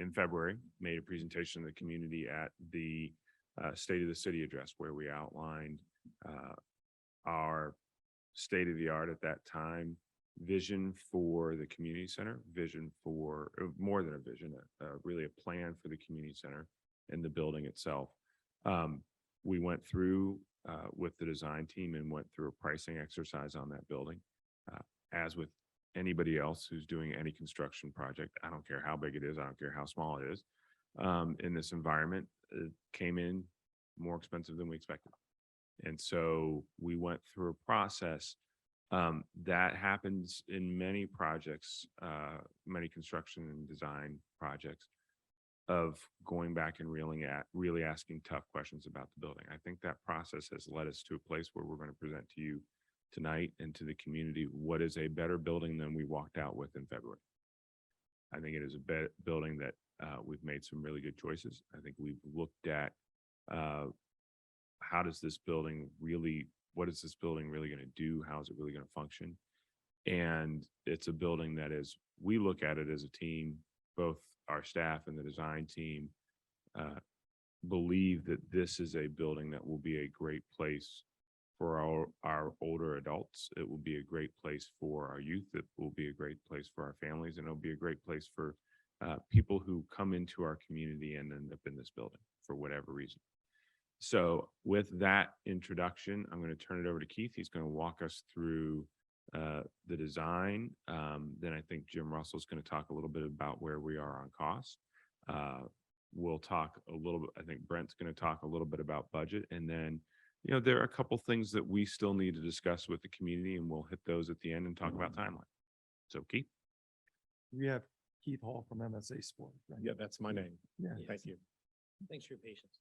in February, made a presentation to the community at the State of the City address, where we outlined our state of the art at that time vision for the community center, vision for more than a vision, really a plan for the community center and the building itself. We went through with the design team and went through a pricing exercise on that building. As with anybody else who's doing any construction project, I don't care how big it is, I don't care how small it is, in this environment, it came in more expensive than we expected. And so we went through a process that happens in many projects, many construction and design projects, of going back and really asking tough questions about the building. I think that process has led us to a place where we're going to present to you tonight and to the community what is a better building than we walked out with in February. I think it is a building that we've made some really good choices. I think we've looked at what is this building really going to do? How is it really going to function? And it's a building that we look at it as a team, both our staff and the design team believe that this is a building that will be a great place for our older adults. It will be a great place for our youth. It will be a great place for our families, and it'll be a great place for people who come into our community and end up in this building for whatever reason. So with that introduction, I'm going to turn it over to Keith. He's going to walk us through the design. Then I think Jim Russell's going to talk a little bit about where we are on cost. We'll talk a little bit, I think Brent's going to talk a little bit about budget. And then, there are a couple things that we still need to discuss with the community, and we'll hit those at the end and talk about timeline. So Keith? We have Keith Hall from MSA Sport. Right? Yeah, that's my name. Yeah. Thank you. Thanks for your patience.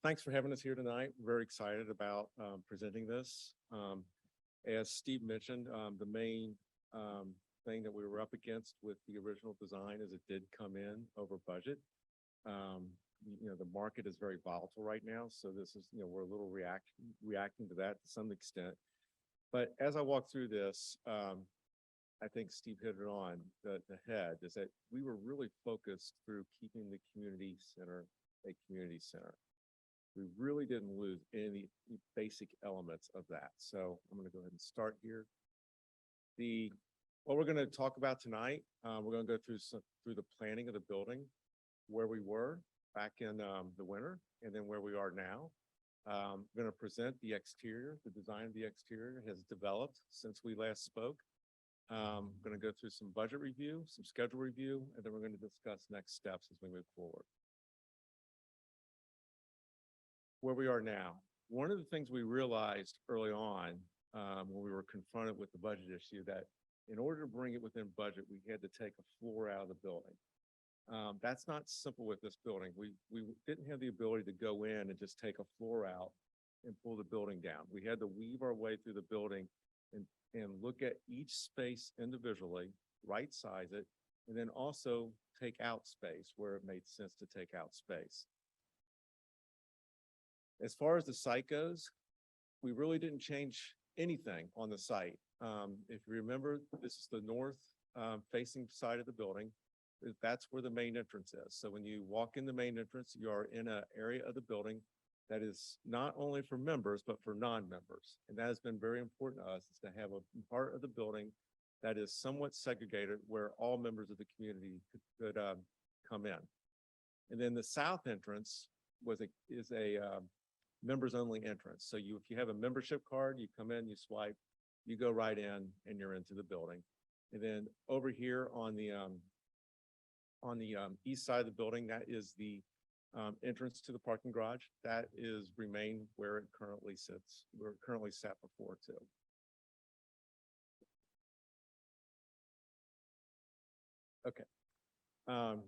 Thanks for having us here tonight. We're very excited about presenting this. As Steve mentioned, the main thing that we were up against with the original design is it did come in over budget. The market is very volatile right now, so this is, we're a little reacting to that to some extent. But as I walk through this, I think Steve hit it on the head, is that we were really focused through keeping the community center a community center. We really didn't lose any basic elements of that. So I'm going to go ahead and start here. What we're going to talk about tonight, we're going to go through the planning of the building, where we were back in the winter, and then where we are now. I'm going to present the exterior. The design of the exterior has developed since we last spoke. I'm going to go through some budget review, some schedule review, and then we're going to discuss next steps as we move forward. Where we are now. One of the things we realized early on when we were confronted with the budget issue, that in order to bring it within budget, we had to take a floor out of the building. That's not simple with this building. We didn't have the ability to go in and just take a floor out and pull the building down. We had to weave our way through the building and look at each space individually, right size it, and then also take out space where it made sense to take out space. As far as the site goes, we really didn't change anything on the site. If you remember, this is the north facing side of the building. That's where the main entrance is. So when you walk in the main entrance, you are in an area of the building that is not only for members, but for non-members. And that has been very important to us, is to have a part of the building that is somewhat segregated where all members of the community could come in. And then the south entrance is a members only entrance. So if you have a membership card, you come in, you swipe, you go right in, and you're into the building. And then over here on the east side of the building, that is the entrance to the parking garage. That is remain where it currently sits. We're currently sat before too. Okay.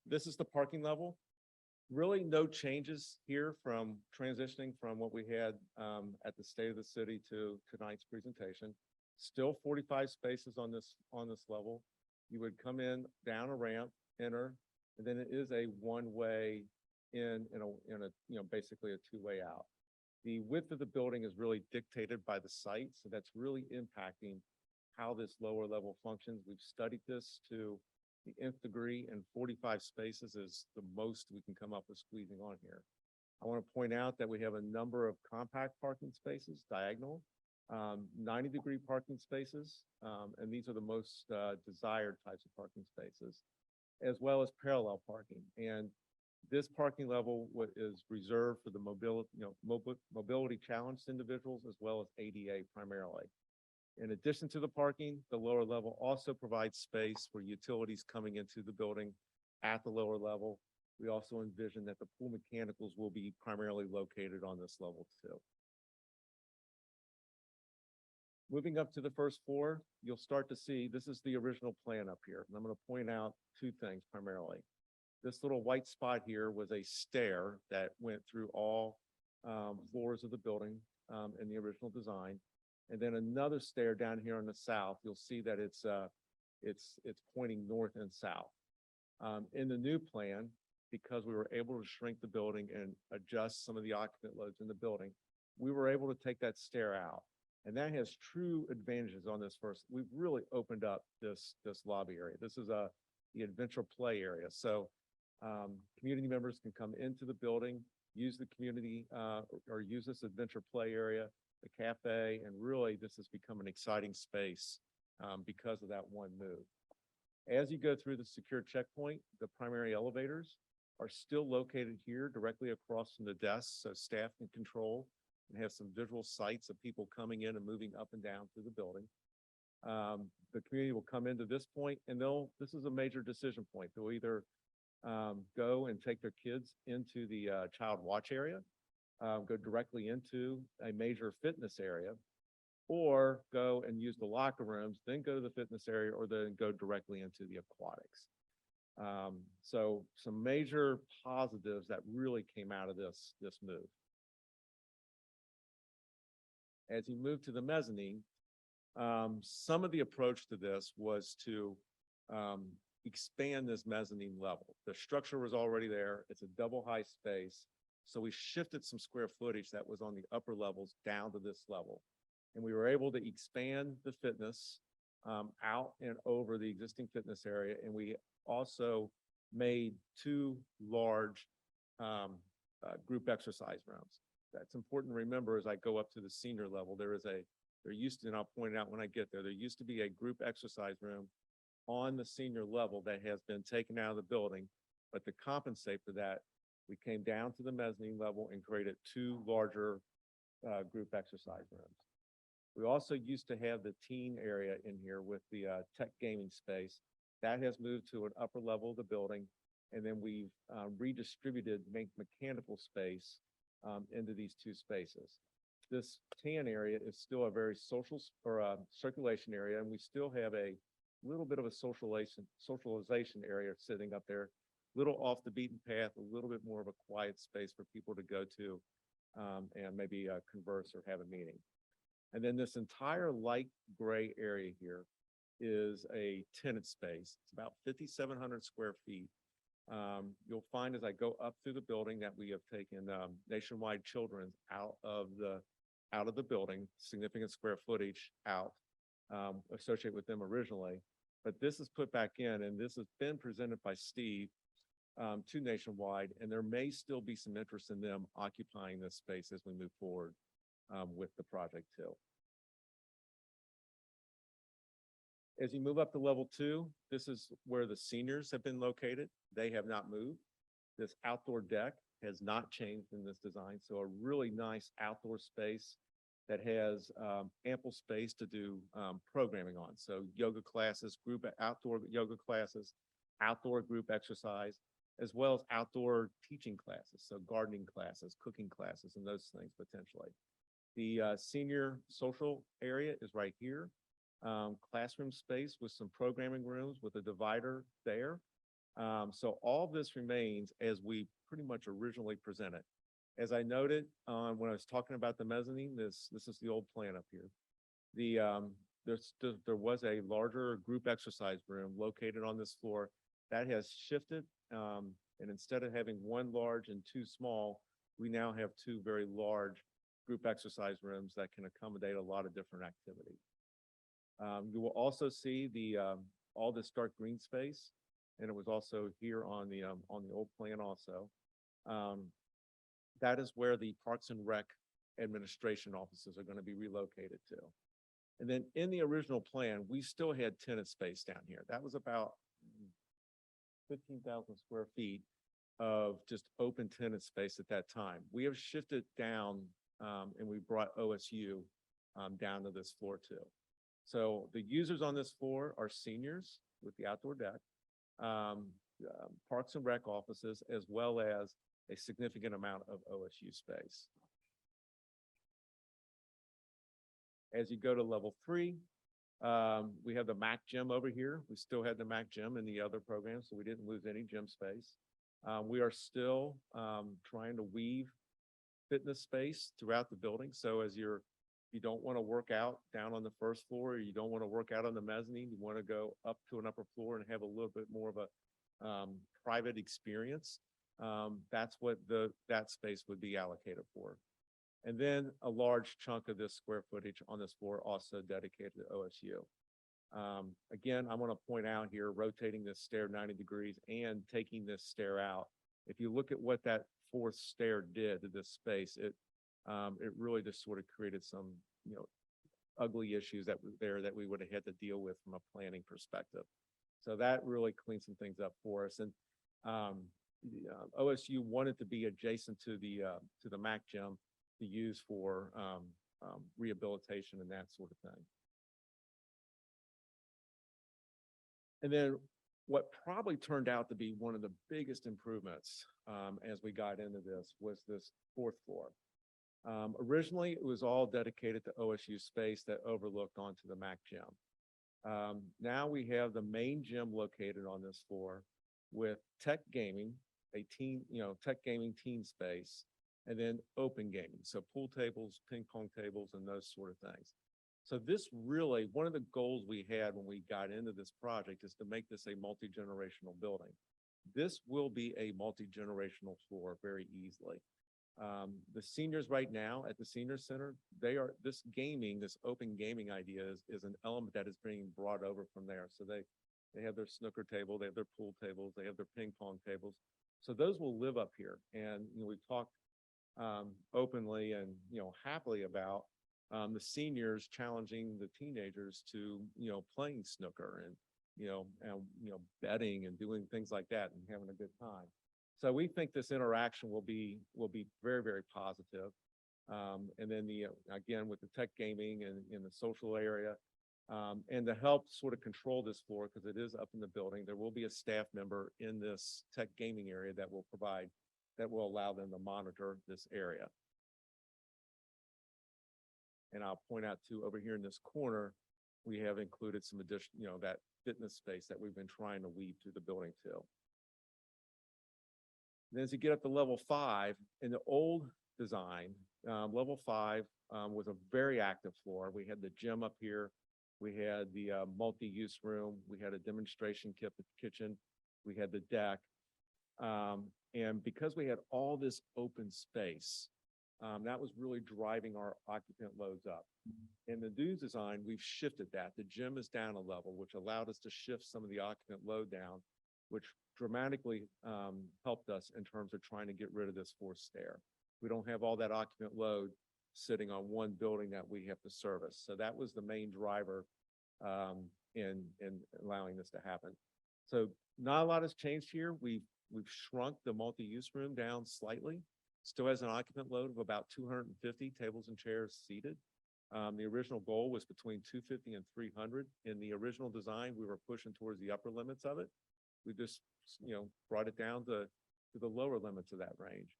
This is the parking level. Really no changes here from transitioning from what we had at the State of the City to tonight's presentation. Still 45 spaces on this level. You would come in, down a ramp, enter, and then it is a one-way in a basically a two-way out. The width of the building is really dictated by the site, so that's really impacting how this lower level functions. We've studied this to the nth degree, and 45 spaces is the most we can come up with squeezing on here. I want to point out that we have a number of compact parking spaces, diagonal, 90-degree parking spaces, and these are the most desired types of parking spaces, as well as parallel parking. And this parking level is reserved for the mobility challenged individuals as well as ADA primarily. In addition to the parking, the lower level also provides space for utilities coming into the building at the lower level. We also envision that the pool mechanicals will be primarily located on this level too. Moving up to the first floor, you'll start to see, this is the original plan up here. And I'm going to point out two things primarily. This little white spot here was a stair that went through all floors of the building in the original design. And then another stair down here on the south, you'll see that it's pointing north and south. In the new plan, because we were able to shrink the building and adjust some of the occupant loads in the building, we were able to take that stair out. And that has true advantages on this first. We've really opened up this lobby area. This is the adventure play area. So community members can come into the building, use the community or use this adventure play area, the cafe, and really this has become an exciting space because of that one move. As you go through the secure checkpoint, the primary elevators are still located here directly across from the desks, so staff can control and have some visual sights of people coming in and moving up and down through the building. The community will come into this point and this is a major decision point. They'll either go and take their kids into the child watch area, go directly into a major fitness area, or go and use the locker rooms, then go to the fitness area, or then go directly into the aquatics. So some major positives that really came out of this move. As you move to the mezzanine, some of the approach to this was to expand this mezzanine level. The structure was already there. It's a double high space. So we shifted some square footage that was on the upper levels down to this level. And we were able to expand the fitness out and over the existing fitness area. And we also made two large group exercise rooms. That's important to remember as I go up to the senior level. There used to, and I'll point it out when I get there used to be a group exercise room on the senior level that has been taken out of the building. But to compensate for that, we came down to the mezzanine level and created two larger group exercise rooms. We also used to have the teen area in here with the tech gaming space. That has moved to an upper level of the building. And then we've redistributed mechanical space into these two spaces. This tan area is still a very social or circulation area, and we still have a little bit of a socialization area sitting up there, little off the beaten path, a little bit more of a quiet space for people to go to and maybe converse or have a meeting. And then this entire light gray area here is a tenant space. It's about 5,700 square feet. You'll find as I go up through the building that we have taken Nationwide Children's out of the building, significant square footage out associated with them originally. But this is put back in, and this has been presented by Steve to Nationwide, and there may still be some interest in them occupying this space as we move forward with the project too. As you move up to level 2, this is where the seniors have been located. They have not moved. This outdoor deck has not changed in this design. So a really nice outdoor space that has ample space to do programming on. So yoga classes, outdoor yoga classes, outdoor group exercise, as well as outdoor teaching classes. So gardening classes, cooking classes, and those things potentially. The senior social area is right here. Classroom space with some programming rooms with a divider there. So all this remains as we pretty much originally presented. As I noted when I was talking about the mezzanine, this is the old plan up here. There was a larger group exercise room located on this floor that has shifted. And instead of having one large and two small, we now have two very large group exercise rooms that can accommodate a lot of different activities. You will also see all this dark green space and it was also here on the old plan also. That is where the Parks and Rec administration offices are going to be relocated to. And then in the original plan, we still had tenant space down here. That was about 15,000 square feet of just open tenant space at that time. We have shifted down and we brought OSU down to this floor too. So the users on this floor are seniors with the outdoor deck, Parks and Rec offices, as well as a significant amount of OSU space. As you go to level 3, we have the MAC gym over here. We still had the MAC gym in the other programs, so we didn't lose any gym space. We are still trying to weave fitness space throughout the building. So as you don't want to work out down on the first floor, or you don't want to work out on the mezzanine, you want to go up to an upper floor and have a little bit more of a private experience. That's what that space would be allocated for. And then a large chunk of this square footage on this floor also dedicated to OSU. Again, I want to point out here, rotating this stair 90 degrees and taking this stair out. If you look at what that fourth stair did to this space, it really just sort of created some, ugly issues that were there that we would have had to deal with from a planning perspective. So that really cleaned some things up for us. And OSU wanted to be adjacent to the MAC gym to use for rehabilitation and that sort of thing. And then what probably turned out to be one of the biggest improvements as we got into this was this fourth floor. Originally, it was all dedicated to OSU space that overlooked onto the MAC gym. Now we have the main gym located on this floor with tech gaming, tech gaming teen space, and then open gaming. So pool tables, ping pong tables, and those sort of things. So this really, one of the goals we had when we got into this project is to make this a multi-generational building. This will be a multi-generational floor very easily. The seniors right now at the senior center, this open gaming idea is an element that is being brought over from there. So they have their snooker table, they have their pool tables, they have their ping pong tables. So those will live up here. And we've talked openly and happily about the seniors challenging the teenagers to playing snooker and betting and doing things like that and having a good time. So we think this interaction will be very, very positive. And then again with the tech gaming and in the social area, and to help sort of control this floor because it is up in the building, there will be a staff member in this tech gaming area that will allow them to monitor this area. And I'll point out too, over here in this corner, we have included some additional, that fitness space that we've been trying to weave through the building too. Then as you get up to level 5, in the old design, level 5 was a very active floor. We had the gym up here. We had the multi-use room. We had a demonstration kitchen. We had the deck. And because we had all this open space, that was really driving our occupant loads up. In the new design, we've shifted that. The gym is down a level, which allowed us to shift some of the occupant load down, which dramatically helped us in terms of trying to get rid of this fourth stair. We don't have all that occupant load sitting on one building that we have to service. So that was the main driver in allowing this to happen. So not a lot has changed here. We've shrunk the multi-use room down slightly. Still has an occupant load of about 250 tables and chairs seated. The original goal was between 250 and 300. In the original design, we were pushing towards the upper limits of it. We just, brought it down to the lower limits of that range.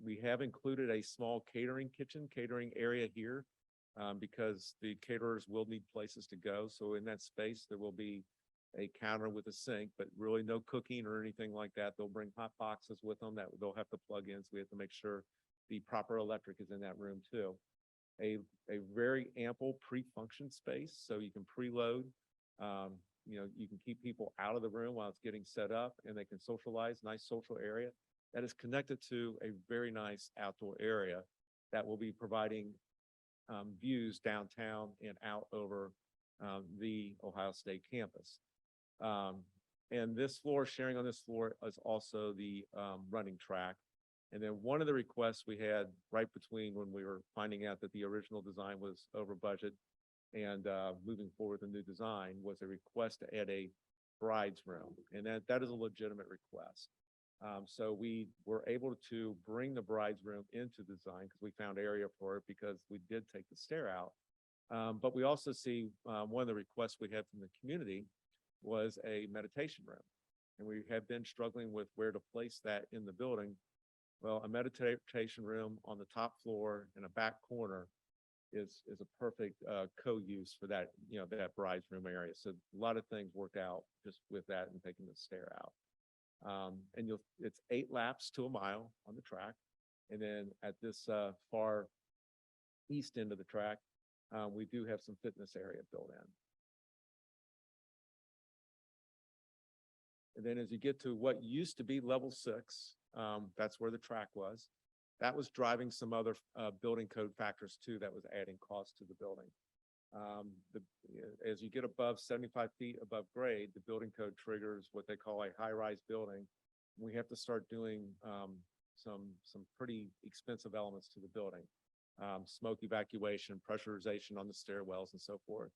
We have included a small catering area here because the caterers will need places to go. So in that space, there will be a counter with a sink, but really no cooking or anything like that. They'll bring hot boxes with them that they'll have to plug in. So we have to make sure the proper electric is in that room too. A very ample pre-function space. So you can preload, you can keep people out of the room while it's getting set up and they can socialize, nice social area that is connected to a very nice outdoor area that will be providing views downtown and out over the Ohio State campus. And this floor, sharing on this floor is also the running track. And then one of the requests we had right between when we were finding out that the original design was over budget and moving forward with the new design was a request to add a bride's room. And that is a legitimate request. So we were able to bring the bride's room into design because we found area for it because we did take the stair out. But we also see one of the requests we had from the community was a meditation room. And we have been struggling with where to place that in the building. Well, a meditation room on the top floor in a back corner is a perfect co-use for that, that bride's room area. So a lot of things worked out just with that and taking the stair out. And it's 8 laps to a mile on the track. And then at this far east end of the track, we do have some fitness area built in. And then as you get to what used to be level 6, that's where the track was. That was driving some other building code factors too, that was adding cost to the building. As you get above 75 feet above grade, the building code triggers what they call a high-rise building. We have to start doing some pretty expensive elements to the building. Smoke evacuation, pressurization on the stairwells and so forth.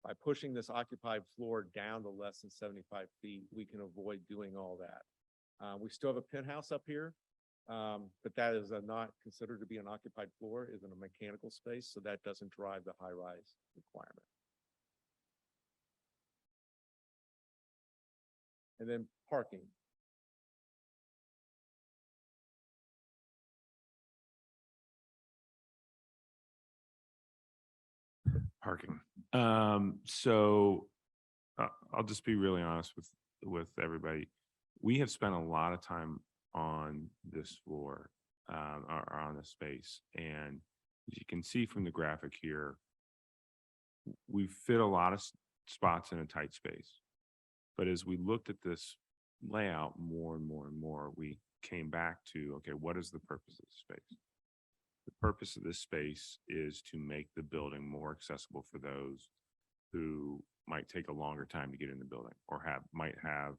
By pushing this occupied floor down to less than 75 feet, we can avoid doing all that. We still have a penthouse up here, but that is not considered to be an occupied floor, is in a mechanical space, so that doesn't drive the high-rise requirement. And then parking. Parking. So I'll just be really honest with everybody. We have spent a lot of time on this floor, or on this space. And as you can see from the graphic here, we fit a lot of spots in a tight space. But as we looked at this layout more and more and more, we came back to, okay, what is the purpose of the space? The purpose of this space is to make the building more accessible for those who might take a longer time to get in the building or might have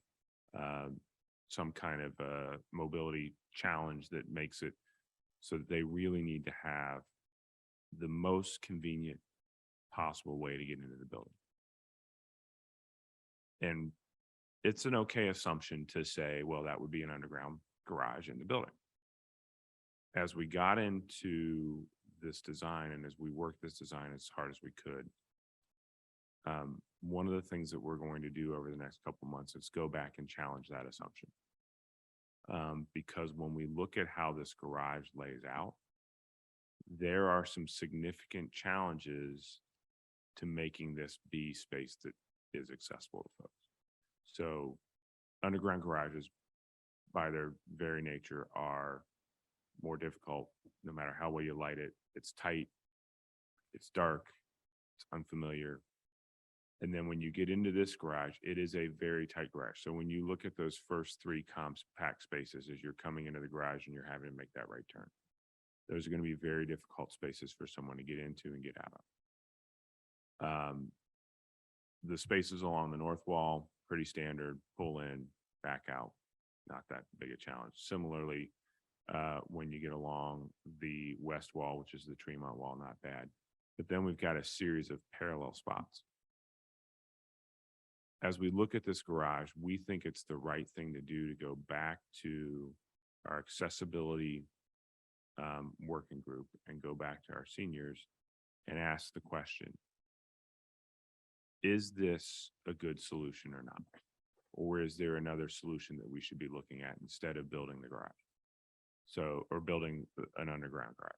some kind of mobility challenge that makes it so that they really need to have the most convenient possible way to get into the building. And it's an okay assumption to say, well, that would be an underground garage in the building. As we got into this design and as we worked this design as hard as we could, one of the things that we're going to do over the next couple months is go back and challenge that assumption. Because when we look at how this garage lays out, there are some significant challenges to making this be space that is accessible to folks. So underground garages, by their very nature, are more difficult no matter how well you light it. It's tight, it's dark, it's unfamiliar. And then when you get into this garage, it is a very tight garage. So when you look at those first 3 compact spaces as you're coming into the garage and you're having to make that right turn, those are going to be very difficult spaces for someone to get into and get out of. The spaces along the north wall, pretty standard, pull in, back out, not that big a challenge. Similarly, when you get along the west wall, which is the Tremont wall, not bad. But then we've got a series of parallel spots. As we look at this garage, we think it's the right thing to do to go back to our accessibility working group and go back to our seniors and ask the question, is this a good solution or not? Or is there another solution that we should be looking at instead of building the garage? So, or building an underground garage?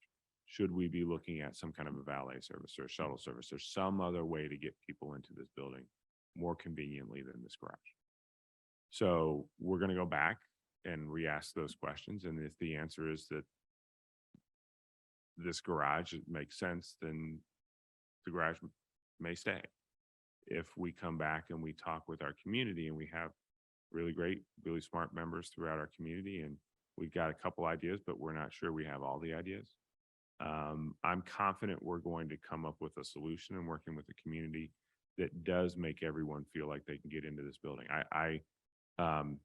Should we be looking at some kind of a valet service or a shuttle service or some other way to get people into this building more conveniently than this garage? So we're going to go back and re-ask those questions. And if the answer is that this garage makes sense, then the garage may stay. If we come back and we talk with our community, and we have really great, really smart members throughout our community, and we've got a couple ideas, but we're not sure we have all the ideas. I'm confident we're going to come up with a solution and working with the community that does make everyone feel like they can get into this building. Um,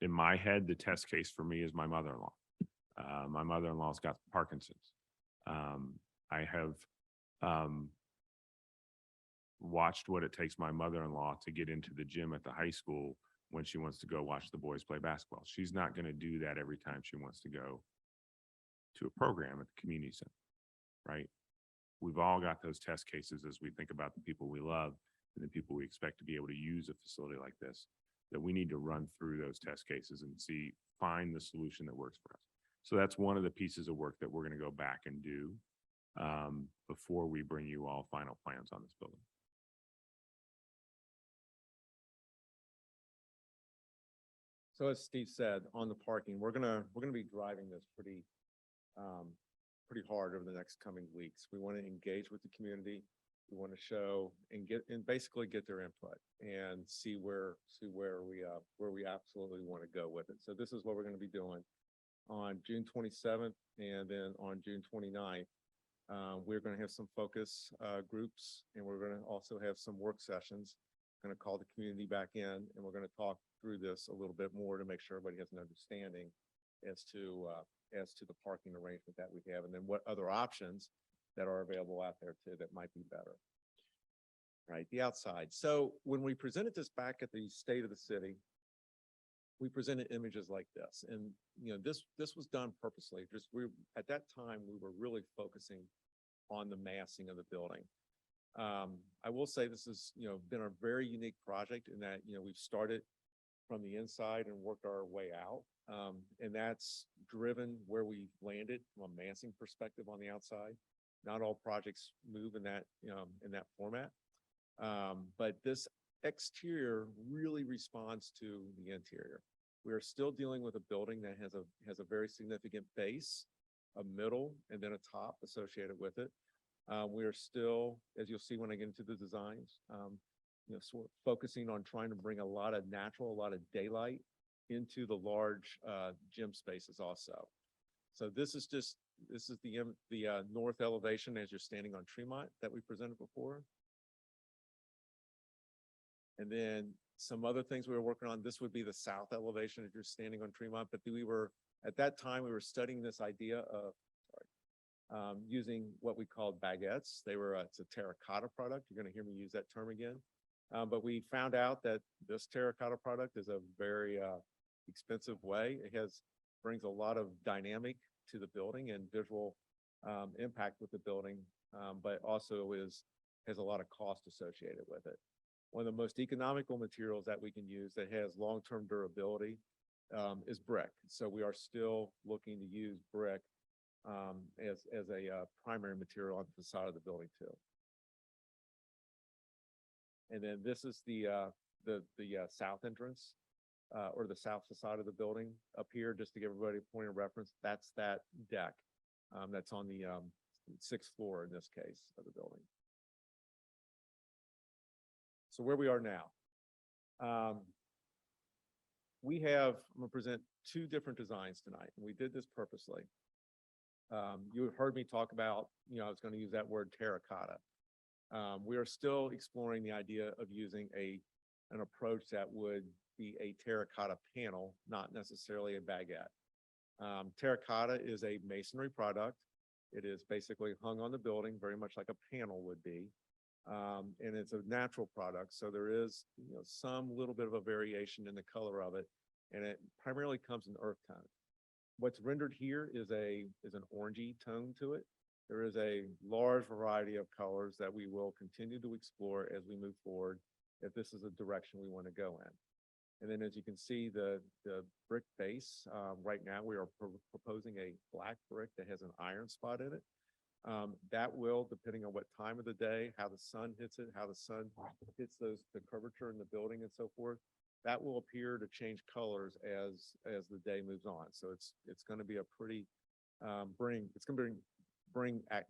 in my head, the test case for me is my mother-in-law. My mother-in-law's got Parkinson's. I have watched what it takes my mother-in-law to get into the gym at the high school when she wants to go watch the boys play basketball. She's not going to do that every time she wants to go to a program at the community center, right? We've all got those test cases as we think about the people we love and the people we expect to be able to use a facility like this, that we need to run through those test cases and find the solution that works for us. So that's one of the pieces of work that we're going to go back and do before we bring you all final plans on this building. So as Steve said, on the parking, we're gonna be driving this pretty hard over the next coming weeks. We want to engage with the community. We want to show and basically get their input and see where we absolutely want to go with it. So this is what we're going to be doing on June 27th, and then on June 29th. We're going to have some focus groups, and we're going to also have some work sessions. Going to call the community back in, and we're going to talk through this a little bit more to make sure everybody has an understanding as to the parking arrangement that we have, and then what other options that are available out there too that might be better. Right, the outside. So when we presented this back at the State of the City, we presented images like this, and this was done purposely. At that time we were really focusing on the massing of the building. I will say this has been a very unique project in that we've started from the inside and worked our way out, and that's driven where we landed from a massing perspective on the outside. Not all projects move in that format, but this exterior really responds to the interior. We are still dealing with a building that has a very significant base, a middle, and then a top associated with it. We are still, as you'll see when I get into the designs, sort of focusing on trying to bring a lot of natural, a lot of daylight into the large gym spaces also. So this is the north elevation as you're standing on Tremont that we presented before. And then some other things we were working on, this would be the south elevation as you're standing on Tremont, but at that time, we were studying this idea of using what we called baguettes. It's a terracotta product. You're going to hear me use that term again. But we found out that this terracotta product is a very expensive way. It brings a lot of dynamic to the building and visual impact with the building, but also has a lot of cost associated with it. One of the most economical materials that we can use that has long-term durability is brick. So we are still looking to use brick as a primary material on the facade of the building too. And then this is the south entrance or the south facade of the building up here, just to give everybody a point of reference. That's that deck that's on the 6th floor in this case of the building. So where we are now, I'm going to present two different designs tonight, and we did this purposely. You heard me talk about, I was going to use that word terracotta. We are still exploring the idea of using an approach that would be a terracotta panel, not necessarily a baguette. Terracotta is a masonry product. It is basically hung on the building, very much like a panel would be. And it's a natural product, so there is some little bit of a variation in the color of it, and it primarily comes in earth tone. What's rendered here is an orangey tone to it. There is a large variety of colors that we will continue to explore as we move forward, if this is a direction we want to go in. And then, as you can see, the brick base, right now we are proposing a black brick that has an iron spot in it. That will, depending on what time of the day, how the sun hits it, how the sun hits the curvature in the building and so forth, that will appear to change colors as the day moves on. So it's going to be a pretty bring a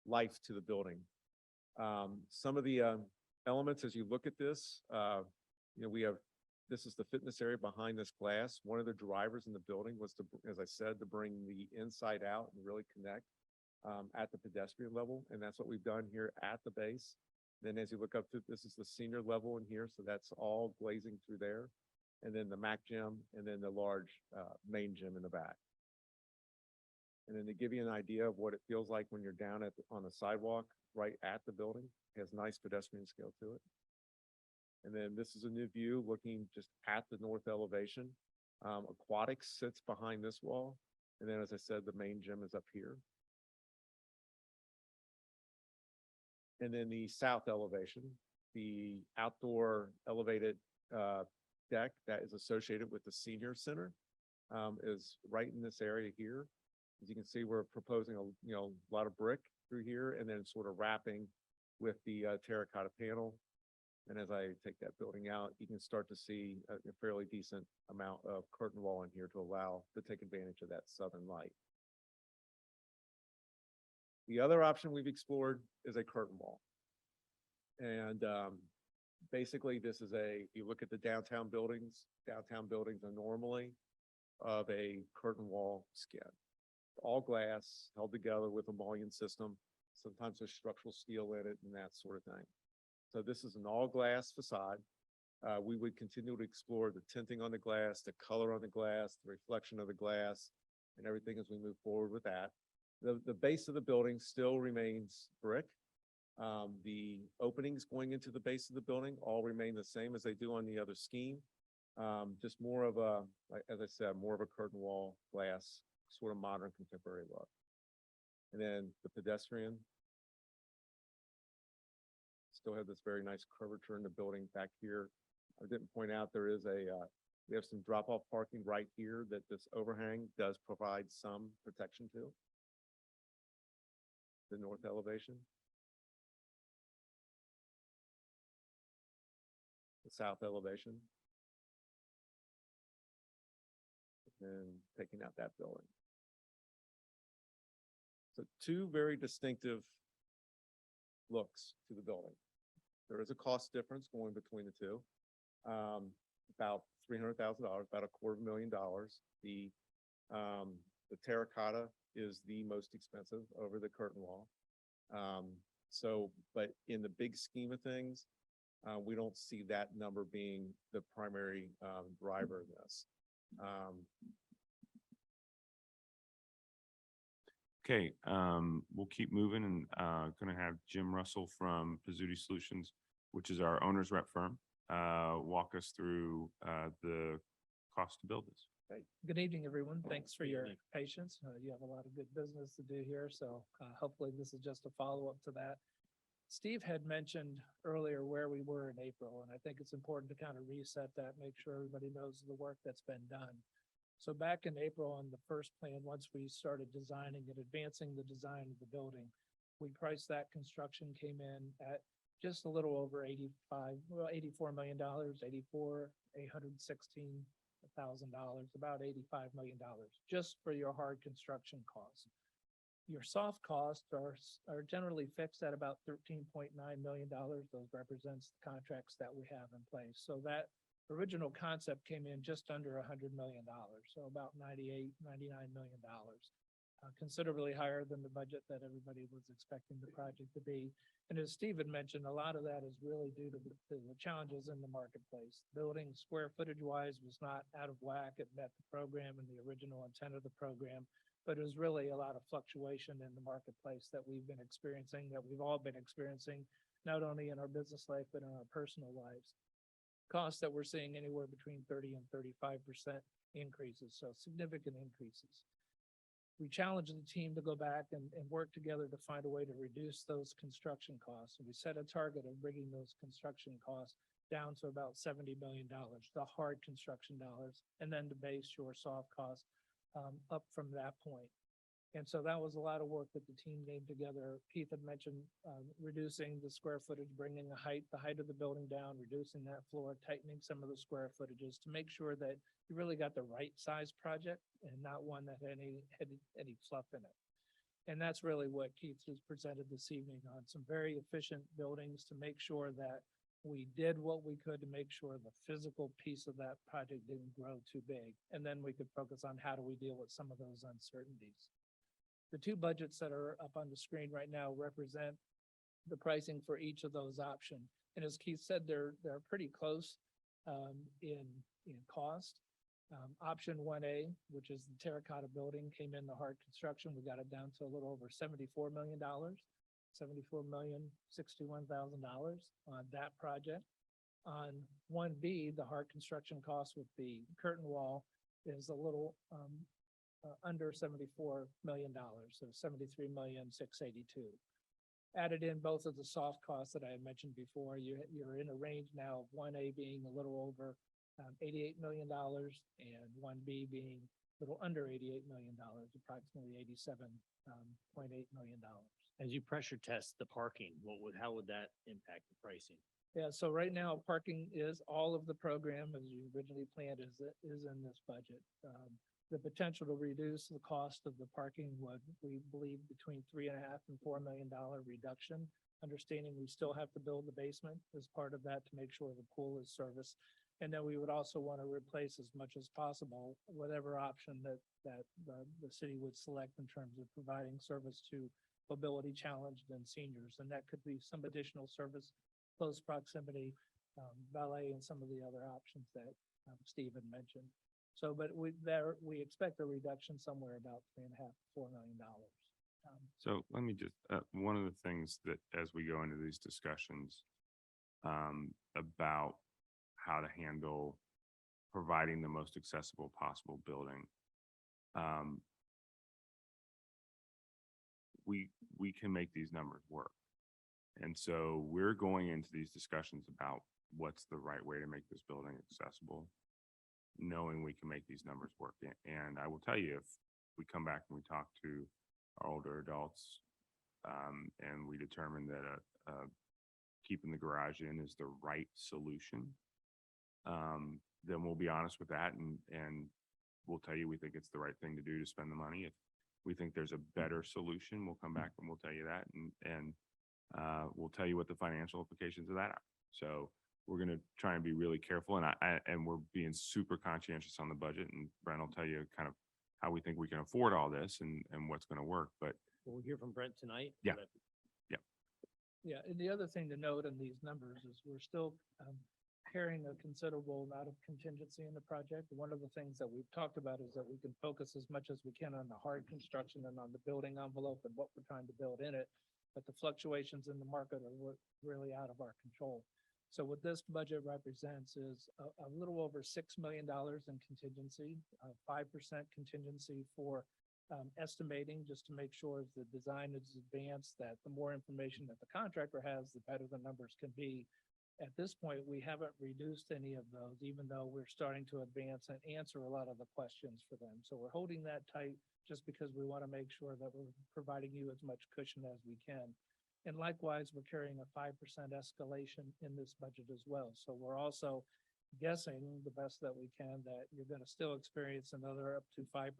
life to the building. Some of the elements as you look at this, this is the fitness area behind this glass. One of the drivers in the building was to, as I said, to bring the inside out and really connect at the pedestrian level. And that's what we've done here at the base. Then as you look up to, this is the senior level in here, so that's all glazing through there. And then the Mac gym, and then the large main gym in the back. And then to give you an idea of what it feels like when you're down on the sidewalk, right at the building, it has nice pedestrian scale to it. And then this is a new view looking just at the north elevation. Aquatics sits behind this wall. And then, as I said, the main gym is up here. And then the south elevation, the outdoor elevated deck that is associated with the senior center is right in this area here. As you can see, we're proposing a lot of brick through here and then sort of wrapping with the terracotta panel. And as I take that building out, you can start to see a fairly decent amount of curtain wall in here to take advantage of that southern light. The other option we've explored is a curtain wall. And basically this is if you look at the downtown buildings are normally of a curtain wall skin. All glass held together with a mullion system. Sometimes there's structural steel in it and that sort of thing. So this is an all glass facade. We would continue to explore the tinting on the glass, the color on the glass, the reflection of the glass, and everything as we move forward with that. The base of the building still remains brick. The openings going into the base of the building all remain the same as they do on the other scheme. Just more of a, as I said, more of a curtain wall glass, sort of modern contemporary look. And then the pedestrian still have this very nice curvature in the building back here. I didn't point out we have some drop-off parking right here that this overhang does provide some protection to. The north elevation. The south elevation. And taking out that building. So two very distinctive looks to the building. There is a cost difference going between the two. About $300,000, about $250,000. The terracotta is the most expensive over the curtain wall. But in the big scheme of things, we don't see that number being the primary driver of this. Okay, we'll keep moving and going to have Jim Russell from Pizzuti Solutions, which is our owner's rep firm, walk us through the cost to build this. Good evening, everyone. Thanks for your patience. You have a lot of good business to do here, so hopefully this is just a follow-up to that. Steve had mentioned earlier where we were in April, and I think it's important to kind of reset that, make sure everybody knows the work that's been done. So back in April on the first plan, once we started designing and advancing the design of the building, we priced that construction came in at just a little over $84 million, $816,000, about $85 million, just for your hard construction costs. Your soft costs are generally fixed at about $13.9 million. Those represents the contracts that we have in place. So that original concept came in just under $100 million, so about $98, $99 million. Considerably higher than the budget that everybody was expecting the project to be. And as Steve had mentioned, a lot of that is really due to the challenges in the marketplace. Building square footage wise was not out of whack. It met the program and the original intent of the program, but it was really a lot of fluctuation in the marketplace that we've been experiencing, that we've all been experiencing, not only in our business life, but in our personal lives. Costs that we're seeing anywhere between 30 and 35% increases, so significant increases. We challenged the team to go back and work together to find a way to reduce those construction costs. And we set a target of bringing those construction costs down to about $70 million, the hard construction dollars, and then to base your soft costs up from that point. And so that was a lot of work that the team came together. Keith had mentioned reducing the square footage, bringing the height of the building down, reducing that floor, tightening some of the square footages to make sure that you really got the right size project and not one that had any fluff in it. And that's really what Keith has presented this evening on some very efficient buildings to make sure that we did what we could to make sure the physical piece of that project didn't grow too big. And then we could focus on how do we deal with some of those uncertainties. The two budgets that are up on the screen right now represent the pricing for each of those options. And as Keith said, they're pretty close in cost. Option 1A, which is the terracotta building, came in the hard construction. We got it down to a little over $74 million, $74,061,000 on that project. On 1B, the hard construction cost with the curtain wall is a little under $74 million, so $73,682,000. Added in both of the soft costs that I had mentioned before, you're in a range now of 1A being a little over $88 million and 1B being a little under $88 million, approximately $87.8 million. As you pressure test the parking, how would that impact the pricing? Yeah, so right now, parking is all of the program as you originally planned is in this budget. The potential to reduce the cost of the parking would, we believe, between $3.5 and $4 million reduction. Understanding we still have to build the basement as part of that to make sure the pool is serviced. And then we would also want to replace as much as possible whatever option that the city would select in terms of providing service to mobility challenged and seniors. And that could be some additional service, close proximity, valet, and some of the other options that Steve had mentioned. So, but we expect a reduction somewhere about $3.5, $4 million. So let me just, one of the things that as we go into these discussions about how to handle providing the most accessible possible building, we can make these numbers work. And so we're going into these discussions about what's the right way to make this building accessible, knowing we can make these numbers work. And I will tell you, if we come back and we talk to our older adults, and we determine that keeping the garage in is the right solution, then we'll be honest with that and we'll tell you we think it's the right thing to do to spend the money. If we think there's a better solution, we'll come back and we'll tell you that, and we'll tell you what the financial implications of that are. So we're going to try and be really careful, and we're being super conscientious on the budget, and Brent will tell you kind of how we think we can afford all this and what's going to work. But We'll hear from Brent tonight. Yeah. Yeah, and the other thing to note in these numbers is we're still carrying a considerable amount of contingency in the project. One of the things that we've talked about is that we can focus as much as we can on the hard construction and on the building envelope and what we're trying to build in it. But the fluctuations in the market are really out of our control. So what this budget represents is a little over $6 million in contingency, 5% contingency for estimating, just to make sure as the design is advanced, that the more information that the contractor has, the better the numbers can be. At this point, we haven't reduced any of those, even though we're starting to advance and answer a lot of the questions for them. So we're holding that tight just because we want to make sure that we're providing you as much cushion as we can. And likewise, we're carrying a 5% escalation in this budget as well. So we're also guessing the best that we can that you're going to still experience another up to 5%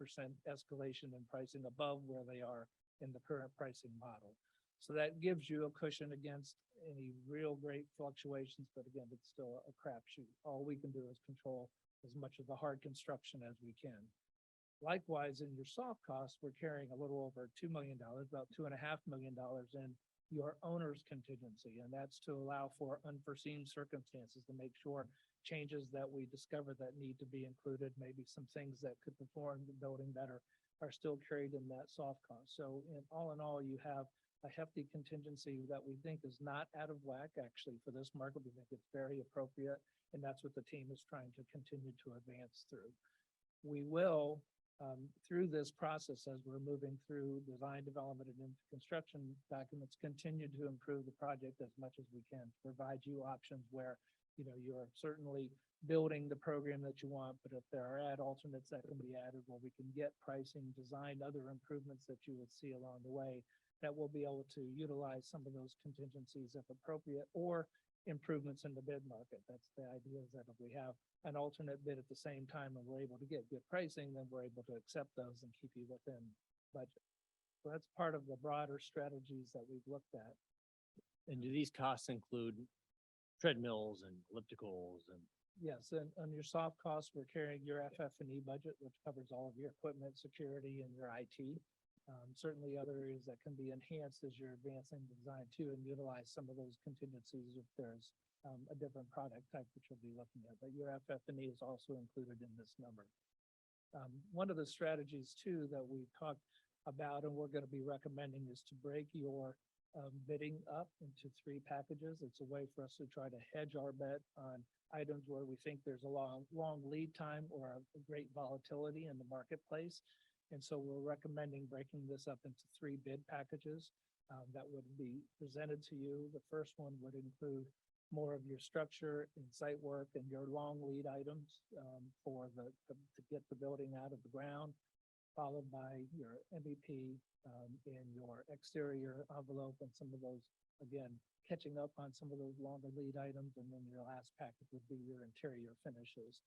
escalation in pricing above where they are in the current pricing model. So that gives you a cushion against any real great fluctuations, but again, it's still a crapshoot. All we can do is control as much of the hard construction as we can. Likewise, in your soft costs, we're carrying a little over $2 million, about $2.5 million in your owner's contingency, and that's to allow for unforeseen circumstances, to make sure changes that we discover that need to be included, maybe some things that could perform the building better, are still carried in that soft cost. So in all, you have a hefty contingency that we think is not out of whack, actually, for this market. We think it's very appropriate, and that's what the team is trying to continue to advance through. We will, through this process, as we're moving through design, development, and into construction documents, continue to improve the project as much as we can, to provide you options where, you know, you're certainly building the program that you want, but if there are alternates that can be added, where we can get pricing, design, other improvements that you would see along the way, that we'll be able to utilize some of those contingencies if appropriate, or improvements in the bid market. That's the idea, is that if we have an alternate bid at the same time and we're able to get good pricing, then we're able to accept those and keep you within budget. So that's part of the broader strategies that we've looked at. And do these costs include treadmills and ellipticals and? Yes, and on your soft costs, we're carrying your FF&E budget, which covers all of your equipment, security, and your IT. Certainly other areas that can be enhanced as you're advancing the design too, and utilize some of those contingencies if there's a different product type that you'll be looking at, but your FF&E is also included in this number. One of the strategies too that we talked about and we're going to be recommending is to break your bidding up into 3 packages. It's a way for us to try to hedge our bet on items where we think there's a long lead time or a great volatility in the marketplace. And so we're recommending breaking this up into 3 bid packages that would be presented to you. The first one would include more of your structure and site work and your long lead items for to get the building out of the ground, followed by your MVP and your exterior envelope and some of those, again, catching up on some of those longer lead items. And then your last package would be your interior finishes.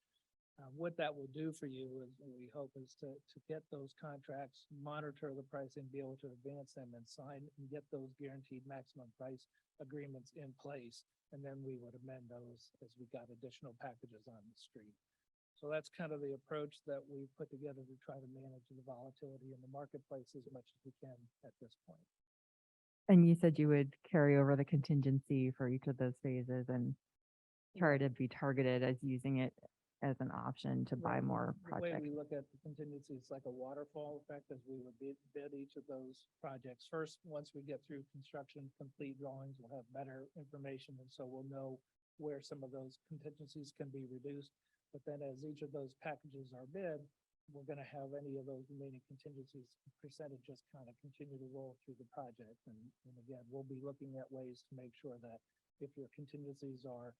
What that will do for you is, we hope, is to get those contracts, monitor the pricing, be able to advance them and sign and get those guaranteed maximum price agreements in place. And then we would amend those as we got additional packages on the street. So that's kind of the approach that we've put together to try to manage the volatility in the marketplace as much as we can at this point. And you said you would carry over the contingency for each of those phases and try to be targeted as using it as an option to buy more The way projects. we look at the contingency, it's like a waterfall effect as we would bid each of those projects. First, once we get through construction, complete drawings, we'll have better information. And so we'll know where some of those contingencies can be reduced. But then as each of those packages are bid, we're going to have any of those remaining contingencies percentages kind of continue to roll through the project. And again, we'll be looking at ways to make sure that if your contingencies are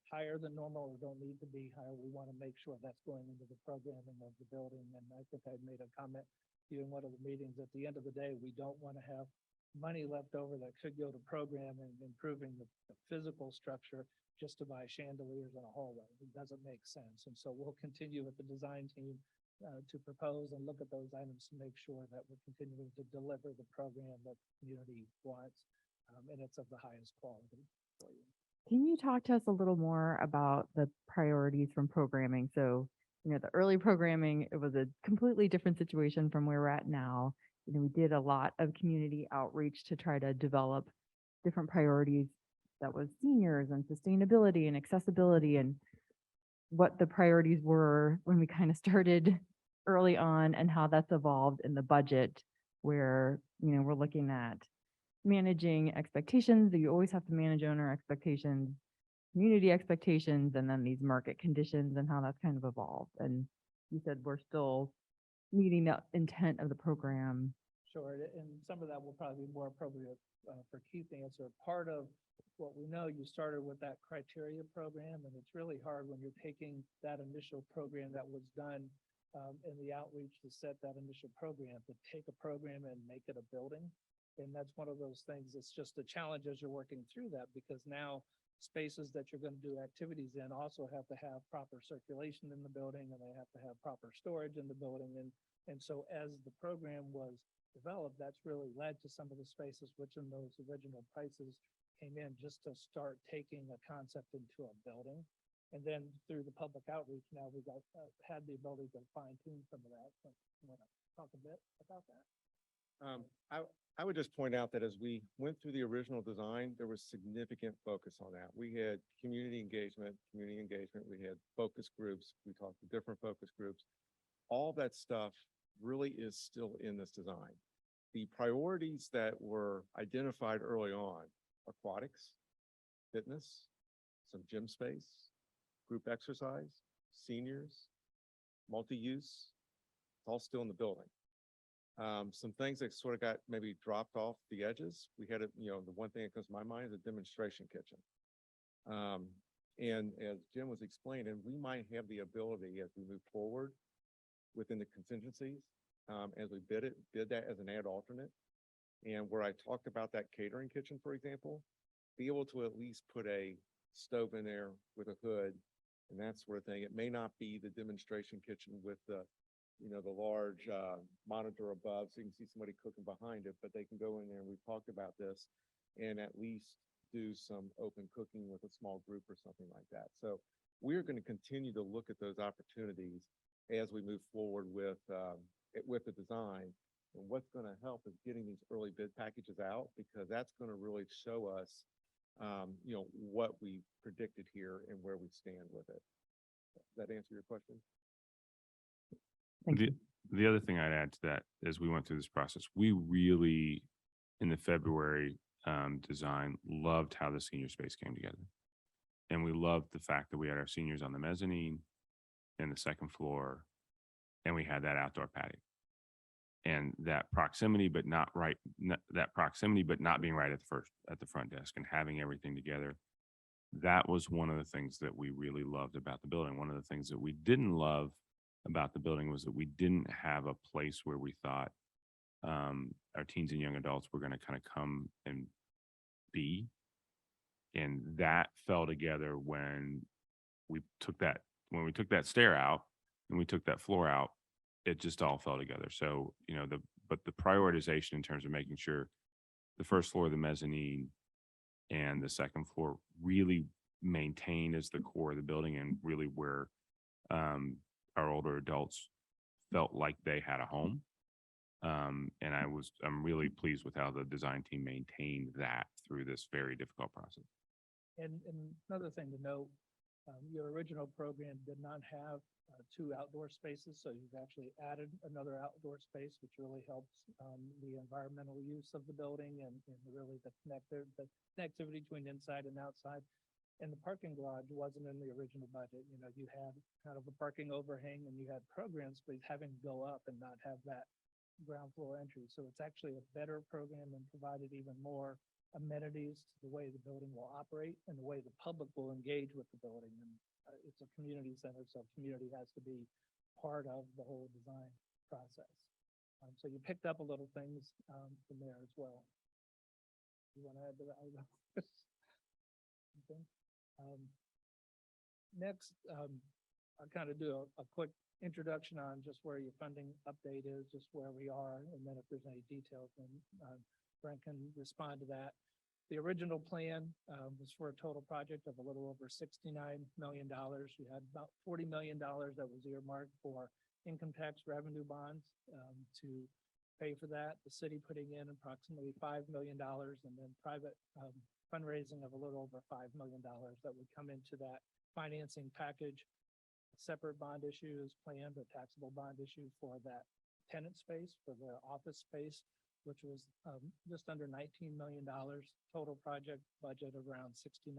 higher than normal or don't need to be higher, we want to make sure that's going into the programming of the building. And I think I made a comment to you in one of the meetings. At the end of the day, we don't want to have money left over that could go to programming, improving the physical structure just to buy chandeliers in a hallway. It doesn't make sense. And so we'll continue with the design team to propose and look at those items to make sure that we're continuing to deliver the program that the community wants, and it's of the highest quality for you. Can you talk to us a little more about the priorities from programming? So, the early programming, it was a completely different situation from where we're at now. We did a lot of community outreach to try to develop different priorities that was seniors and sustainability and accessibility, and what the priorities were when we kind of started early on and how that's evolved in the budget where, we're looking at managing expectations. You always have to manage owner expectations, community expectations, and then these market conditions and how that's kind of evolved. And you said we're still meeting the intent of the program. Sure, and some of that will probably be more appropriate for Keith to answer. Part of what we know, you started with that criteria program, and it's really hard when you're taking that initial program that was done in the outreach to set that initial program, to take a program and make it a building. And that's one of those things, it's just a challenge as you're working through that, because now spaces that you're going to do activities in also have to have proper circulation in the building, and they have to have proper storage in the building. And so as the program was developed, that's really led to some of the spaces which in those original prices came in just to start taking a concept into a building. And then through the public outreach, now we've got had the ability to fine tune some of that. So you want to talk a bit about that? I would just point out that as we went through the original design, there was significant focus on that. We had community engagement. We had focus groups. We talked to different focus groups. All that stuff really is still in this design. The priorities that were identified early on, aquatics, fitness, some gym space, group exercise, seniors, multi-use, it's all still in the building. Some things that sort of got maybe dropped off the edges. We had the one thing that comes to my mind is a demonstration kitchen. And as Jim was explaining, we might have the ability as we move forward within the contingencies, as we bid that as an ad alternate. And where I talked about that catering kitchen, for example, be able to at least put a stove in there with a hood and that sort of thing. It may not be the demonstration kitchen with the large monitor above, so you can see somebody cooking behind it, but they can go in there, and we've talked about this, and at least do some open cooking with a small group or something like that. So we're going to continue to look at those opportunities as we move forward with the design. And what's gonna help is getting these early bid packages out, because that's gonna really show us, what we predicted here and where we stand with it. Does that answer your question? Thank The, you. the other thing I'd add to that, as we went through this process, we really, in the February design, loved how the senior space came together. And we loved the fact that we had our seniors on the mezzanine and the second floor, and we had that outdoor patio. And that proximity, but not right, that proximity, but not being right at the front desk and having everything together. That was one of the things that we really loved about the building. One of the things that we didn't love about the building was that we didn't have a place where we thought our teens and young adults were going to kind of come and be. And that fell together when we took that stair out and we took that floor out, it just all fell together. So, but the prioritization in terms of making sure the first floor of the mezzanine and the second floor really maintained as the core of the building, and really where our older adults felt like they had a home. And I'm really pleased with how the design team maintained that through this very difficult process. And another thing to note, your original program did not have two outdoor spaces, so you've actually added another outdoor space, which really helps the environmental use of the building and really the connectivity between inside and outside. And the parking garage wasn't in the original budget. You had kind of a parking overhang and you had program space having to go up and not have that ground floor entry. So it's actually a better program and provided even more amenities to the way the building will operate and the way the public will engage with the building. And it's a community center, so community has to be part of the whole design process. So you picked up a little things from there as well. You want to add to that? Okay. Next, I'll kind of do a quick introduction on just where your funding update is, just where we are, and then if there's any details, then Brent can respond to that. The original plan was for a total project of a little over $69 million. You had about $40 million that was earmarked for income tax revenue bonds to pay for that. The city putting in approximately $5 million, and then private fundraising of a little over $5 million that would come into that financing package. A separate bond issue is planned, a taxable bond issue for that tenant space, for the office space, which was just under $19 million. Total project budget around $69.1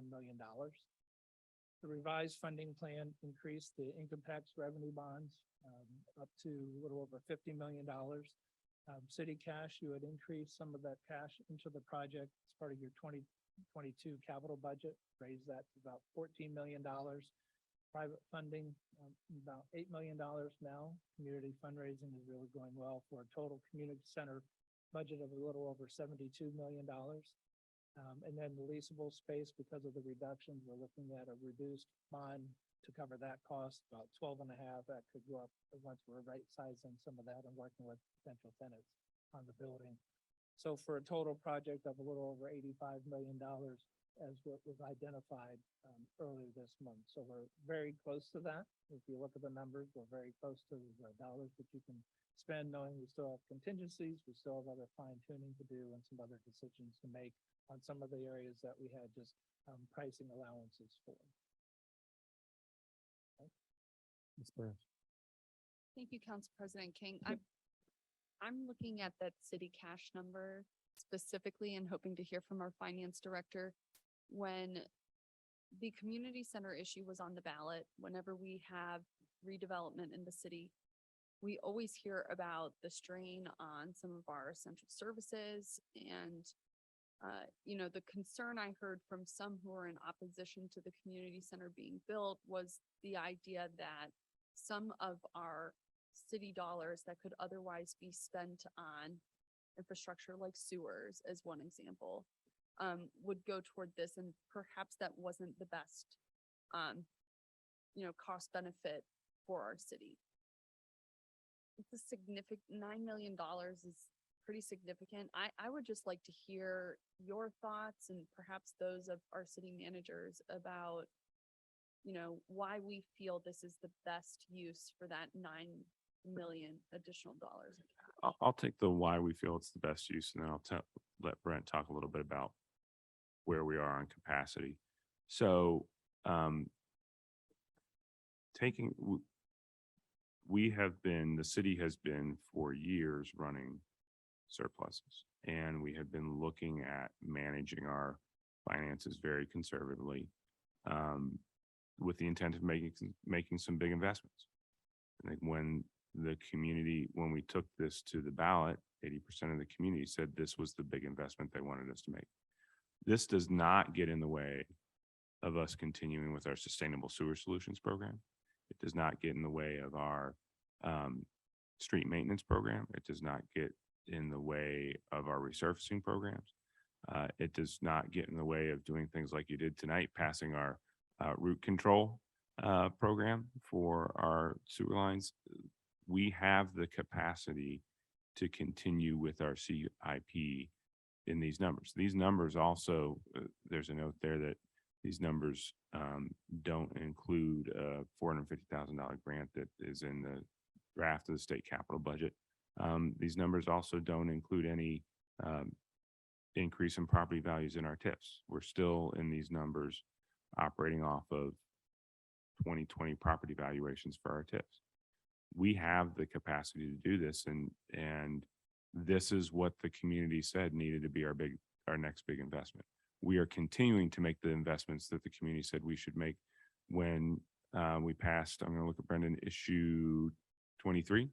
million. The revised funding plan increased the income tax revenue bonds up to a little over $50 million. City cash, you would increase some of that cash into the project as part of your 2022 capital budget, raise that to about $14 million. Private funding, about $8 million now. Community fundraising is really going well for a total community center budget of a little over $72 million. And then the leasable space, because of the reductions, we're looking at a reduced bond to cover that cost, about 12.5. That could go up once we're right sizing some of that and working with potential tenants on the building. So for a total project of a little over $85 million as what was identified earlier this month. So we're very close to that. If you look at the numbers, we're very close to the dollars that you can spend, knowing we still have contingencies, we still have other fine tuning to do and some other decisions to make on some of the areas that we had just pricing allowances for. Ms. Burris. Thank you, Council President King. I'm looking at that city cash number specifically and hoping to hear from our finance director. When the community center issue was on the ballot, whenever we have redevelopment in the city, we always hear about the strain on some of our essential services. And, the concern I heard from some who are in opposition to the community center being built was the idea that some of our city dollars that could otherwise be spent on infrastructure like sewers, as one example, would go toward this, and perhaps that wasn't the best, cost benefit for our city. It's a significant, $9 million is pretty significant. I would just like to hear your thoughts and perhaps those of our city managers about, why we feel this is the best use for that $9 million additional dollars. in cash. I'll take the why we feel it's the best use, and then let Brent talk a little bit about where we are on capacity. So, the city has been for years running surpluses, and we have been looking at managing our finances very conservatively, with the intent of making some big investments. I think when we took this to the ballot, 80% of the community said this was the big investment they wanted us to make. This does not get in the way of us continuing with our sustainable sewer solutions program. It does not get in the way of our street maintenance program. It does not get in the way of our resurfacing programs. It does not get in the way of doing things like you did tonight, passing our root control program for our sewer lines. We have the capacity to continue with our CIP in these numbers. These numbers also, there's a note there that these numbers don't include a $450,000 grant that is in the draft of the state capital budget. These numbers also don't include any increase in property values in our TIFs. We're still in these numbers operating off of 2020 property valuations for our TIFs. We have the capacity to do this, and this is what the community said needed to be our next big investment. We are continuing to make the investments that the community said we should make when we passed, I'm going to look at Brendan, issue 23.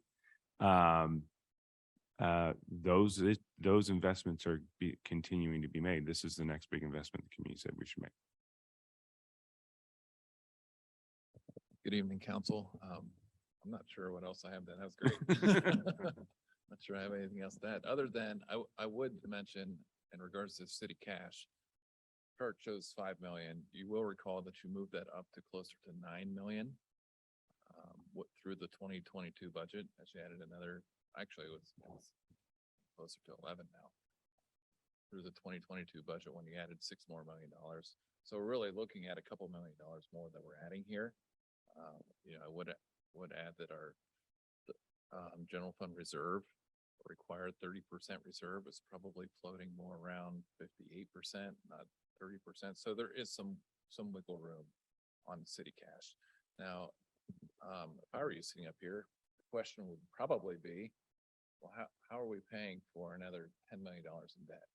Those investments are continuing to be made. This is the next big investment the community said we should make. Good evening, council. I'm not sure what else I have. That was great. Not sure I have anything else to add, other than I would mention in regards to city cash. Chart shows 5 million. You will recall that you moved that up to closer to 9 million. Through the 2022 budget, as you added another, actually it was closer to 11 now. Through the 2022 budget when you added $6 more million. So we're really looking at a couple $1 million more that we're adding here. I would add that our general fund reserve, required 30% reserve, is probably floating more around 58%, not 30%. So there is some wiggle room on city cash. Now, if I were you sitting up here, the question would probably be, well, how are we paying for another $10 million in debt?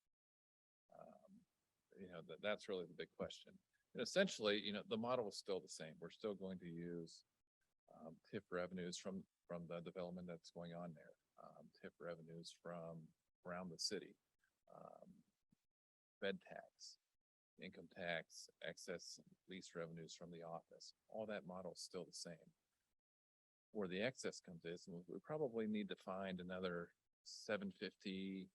That's really the big question. And essentially, the model is still the same. We're still going to use TIF revenues from the development that's going on there. TIF revenues from around the city, bed tax, income tax, excess lease revenues from the office. All that model is still the same. Where the excess comes is, we probably need to find another $750,000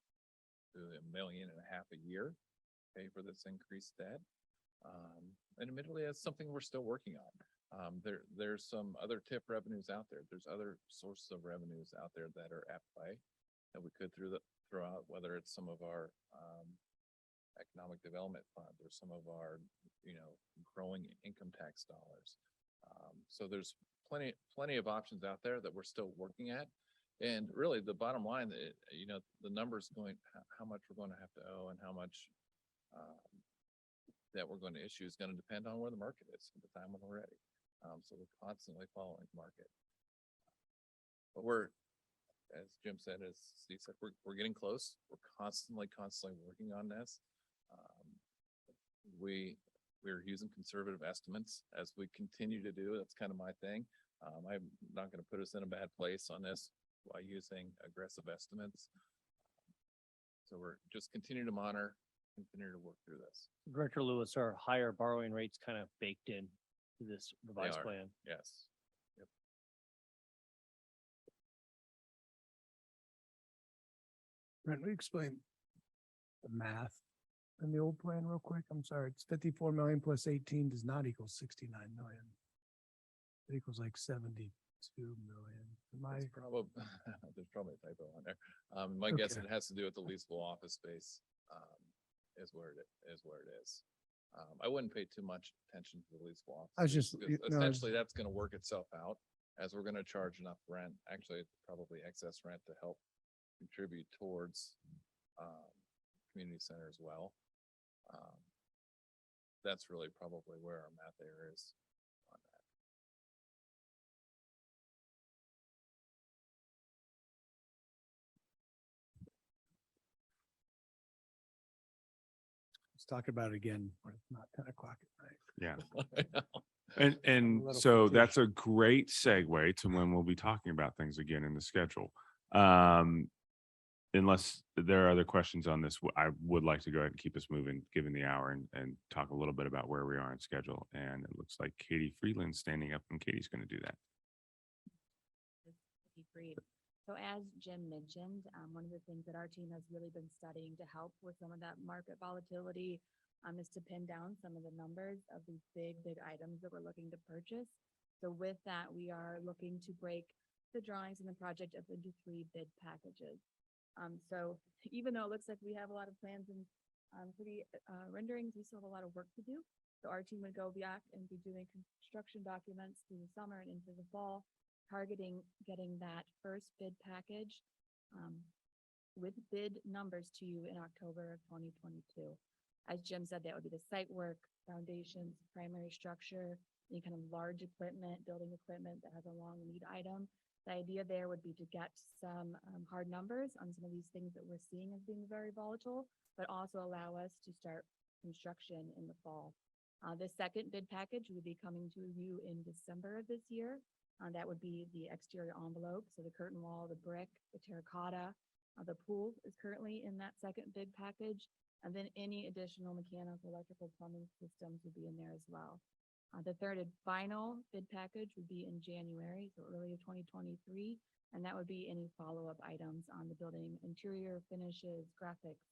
to $1.5 million a year, pay for this increased debt. And admittedly, that's something we're still working on. There's some other TIF revenues out there. There's other sources of revenues out there that are at play that we could throw out, whether it's some of our economic development fund or some of our, growing income tax dollars. So there's plenty of options out there that we're still working at. And really the bottom line, the numbers going, how much we're going to have to owe and how much that we're going to issue is going to depend on where the market is at the time when we're ready. So we're constantly following the market. But as Jim said, as Steve said, we're getting close. We're constantly working on this. We're using conservative estimates as we continue to do. That's kind of my thing. I'm not going to put us in a bad place on this by using aggressive estimates. So we're just continue to monitor, continue to work through this. Director Lewis, are higher borrowing rates kind of baked in to this They revised are. plan? Yes. Yep. Brent, we explain the math in the old plan real quick? I'm sorry, it's 54 million plus 18 does not equal 69 million. It equals like 72 million. There's probably a typo on there. My guess Okay. it has to do with the leasable office space, is where it is. I wouldn't pay too much attention to the leasable office. I was space just, because essentially that's going to work itself out as we're gonna charge enough rent, actually probably excess rent to help contribute towards, community center as well. That's really probably where our math error is on that. Let's talk about it again, when it's not 10 o'clock at night. Yeah. I'm a And little so fatigued. that's a great segue to when we'll be talking about things again in the schedule. Unless there are other questions on this, I would like to go ahead and keep us moving, given the hour, and talk a little bit about where we are in schedule. And it looks like Katie Freeland's standing up, and Katie's going to do that. Be freed. So as Jim mentioned, one of the things that our team has really been studying to help with some of that market volatility is to pin down some of the numbers of these big items that we're looking to purchase. So with that, we are looking to break the drawings and the project up into 3 bid packages. So even though it looks like we have a lot of plans and pretty renderings, we still have a lot of work to do. So our team would go back and be doing construction documents through the summer and into the fall, targeting getting that first bid package with bid numbers to you in October of 2022. As Jim said, that would be the site work, foundations, primary structure, any kind of large equipment, building equipment that has a long lead item. The idea there would be to get some hard numbers on some of these things that we're seeing as being very volatile, but also allow us to start construction in the fall. The second bid package would be coming to you in December of this year. That would be the exterior envelope, so the curtain wall, the brick, the terracotta. The pool is currently in that second bid package, and then any additional mechanical, electrical, plumbing systems would be in there as well. The third and final bid package would be in January, so early of 2023, and that would be any follow-up items on the building, interior finishes, graphics,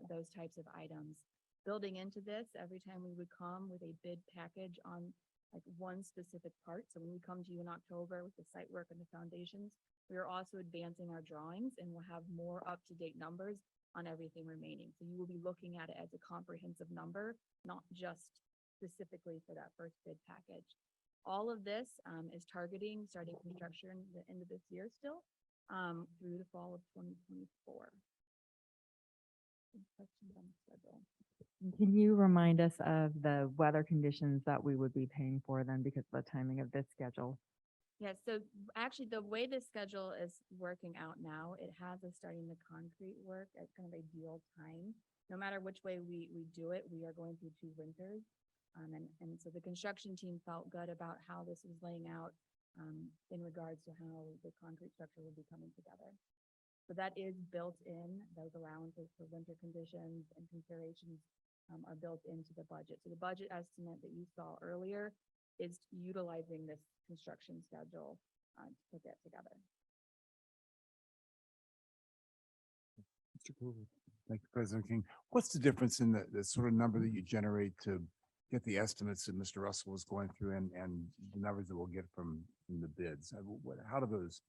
those types of items. Building into this, every time we would come with a bid package on like one specific part. So when we come to you in October with the site work and the foundations, we are also advancing our drawings and we'll have more up-to-date numbers on everything remaining. So you will be looking at it as a comprehensive number, not just specifically for that first bid package. All of this is targeting starting construction the end of this year still through the fall of 2024. Any questions on the schedule? Can you remind us of the weather conditions that we would be paying for then because of the timing of this schedule? Yeah, so actually the way the schedule is working out now, it has us starting the concrete work at kind of ideal time. No matter which way we do it, we are going through 2 winters. And so the construction team felt good about how this was laying out in regards to how the concrete structure would be coming together. So that is built in, those allowances for winter conditions and considerations are built into the budget. So the budget estimate that you saw earlier is utilizing this construction schedule to put that together. Mr. Cooper. Thank you, President King. What's the difference in the sort of number that you generate to get the estimates that Mr. Russell was going through and the numbers that we'll get from the bids? How do those,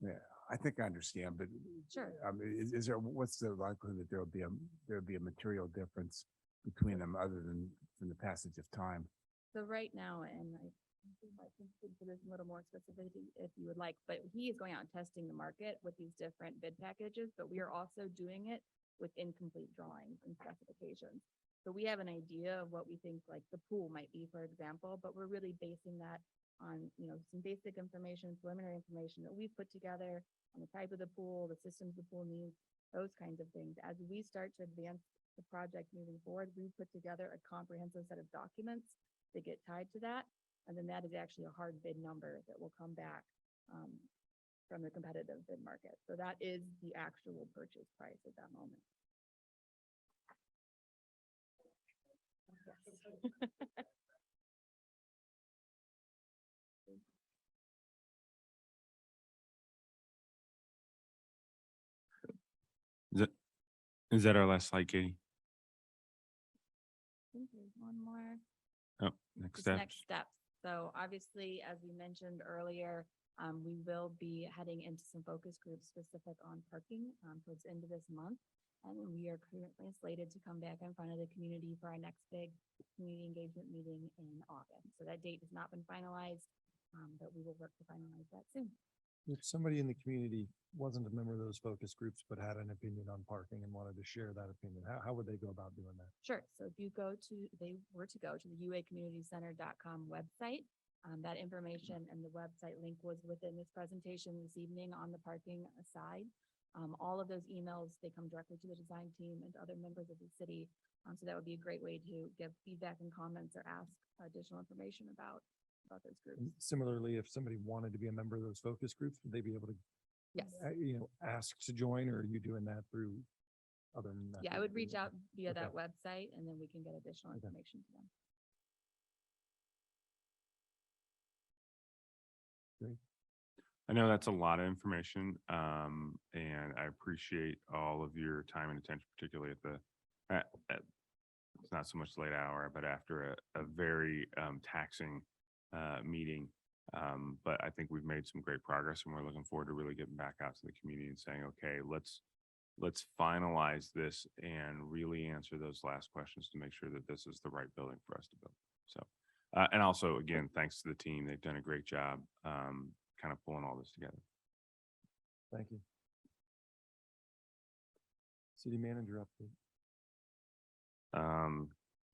yeah, I think I understand, but Sure. Is there, what's the likelihood that there'll be a material difference between them other than from the passage of time? So right now, and I can speak to this in a little more specificity if you would like, but he is going out and testing the market with these different bid packages, but we are also doing it with incomplete drawings and specifications. So we have an idea of what we think like the pool might be, for example, but we're really basing that on, some basic information, preliminary information that we've put together on the type of the pool, the systems the pool needs, those kinds of things. As we start to advance the project moving forward, we put together a comprehensive set of documents that get tied to that. And then that is actually a hard bid number that will come back from the competitive bid market. So that is the actual purchase price at that moment. Yes. Is that our last slide, Katie? I think there's one more. Oh, next Just step. next steps. So obviously, as we mentioned earlier, we will be heading into some focus groups specific on parking towards the end of this month. And we are currently slated to come back in front of the community for our next big community engagement meeting in August. So that date has not been finalized. but we will work to finalize that soon. If somebody in the community wasn't a member of those focus groups, but had an opinion on parking and wanted to share that opinion, how would they go about doing that? Sure. So if you go to, they were to go to the uacommunitycenter.com website, that information and the website link was within this presentation this evening on the parking side. All of those emails, they come directly to the design team and to other members of the city. So that would be a great way to give feedback and comments or ask additional information about those groups. And similarly, if somebody wanted to be a member of those focus groups, would they be able to, Yes. ask to join, or are you doing that through other? Yeah, I would reach methods? out via that Okay. website and then we can get additional Okay. information to them. I know that's a lot of information, and I appreciate all of your time and attention, particularly it's not so much late hour, but after a very taxing meeting. But I think we've made some great progress, and we're looking forward to really getting back out to the community and saying, okay, let's finalize this and really answer those last questions to make sure that this is the right building for us to build. So, and also, again, thanks to the team. They've done a great job kind of pulling all this together. Thank you. City manager update.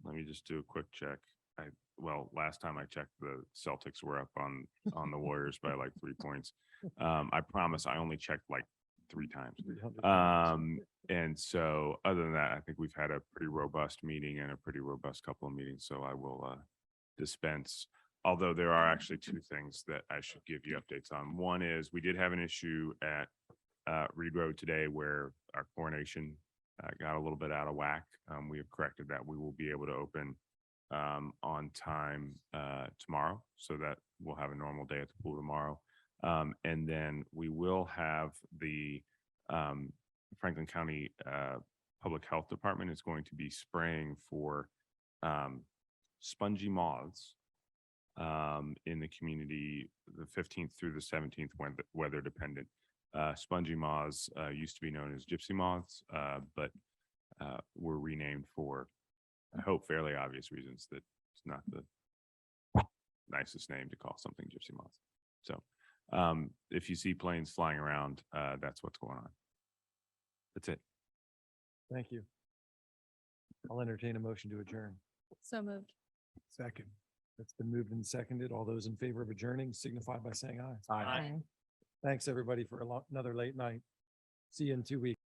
Let me just do a quick check. Well, last time I checked, the Celtics were up on the Warriors by like 3 points. I promise I only checked like 3 times. 300. And so other than that, I think we've had a pretty robust meeting and a pretty robust couple of meetings. So I will dispense. Although there are actually 2 things that I should give you updates on. One is we did have an issue at Reed Road today where our coronation got a little bit out of whack. We have corrected that. We will be able to open on time tomorrow, so that we'll have a normal day at the pool tomorrow. And then we will have the Franklin County Public Health Department is going to be spraying for spongy moths in the community the 15th through the 17th, weather dependent. Spongy moths used to be known as gypsy moths, but were renamed for, I hope, fairly obvious reasons that it's not the nicest name to call something gypsy moths. So if you see planes flying around, that's what's going on. That's it. Thank you. I'll entertain a motion to adjourn. So moved. Second. That's been moved and seconded. All those in favor of adjourning signify by saying aye. Aye. Thanks, everybody, for another late night. See you in 2 weeks.